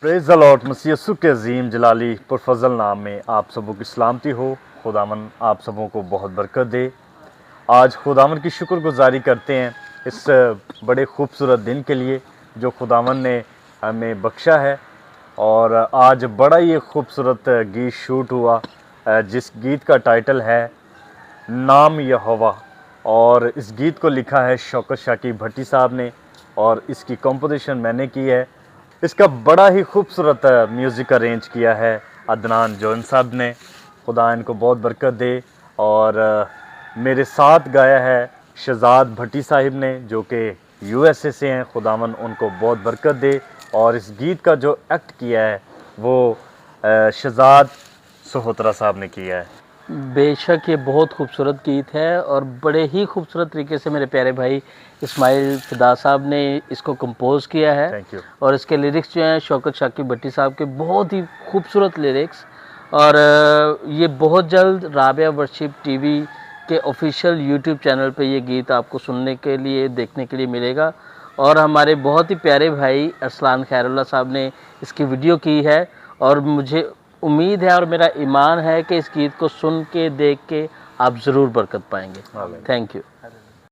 Praise the lord. मसीह यीशु के अज़ीम जलाली पुरफज़ल नाम में आप सबों की सलामती हो। खुदावन आप सबों को बहुत बरकत दे। आज खुदावन की शुक्रगुजारी करते हैं इस बड़े खूबसूरत दिन के लिए जो खुदावन ने हमें बख्शा है। और आज बड़ा ही खूबसूरत गीत शूट हुआ जिस गीत का टाइटल है नाम यहोवा। और इस गीत को लिखा है शौकत शाकिब भट्टी साहब ने और इसकी कंपोजिशन मैंने की है। इसका बड़ा ही खूबसूरत म्यूज़िक अरेंज किया है अदनान जोन साहब ने। खुदा इनको बहुत बरकत दे। और मेरे साथ गाया है शहजाद भट्टी साहिब ने जो कि यूएसए से हैं। खुदावन उनको बहुत बरकत दे। और इस गीत का जो एक्ट किया है वो शहजाद सोहतरा साहब ने किया है। बेशक ये बहुत खूबसूरत गीत है और बड़े ही खूबसूरत तरीके से मेरे प्यारे भाई इस्माइल फिदा साहब ने इसको कंपोज किया है। Thank you. और इसके लिरिक्स जो हैं शौकत शाकिब भट्टी साहब के बहुत ही खूबसूरत लिरिक्स। और ये बहुत जल्द राबिया वर्शिप टीवी के ऑफिशियल यूट्यूब चैनल पे ये गीत आपको सुनने के लिए देखने के लिए मिलेगा। और हमारे बहुत ही प्यारे भाई अरसलान खैरुल्लाह साहब ने इसकी वीडियो की है। और मुझे उम्मीद है और मेरा ईमान है कि इस गीत को सुन के देख के आप ज़रूर बरकत पाएंगे। Thank you.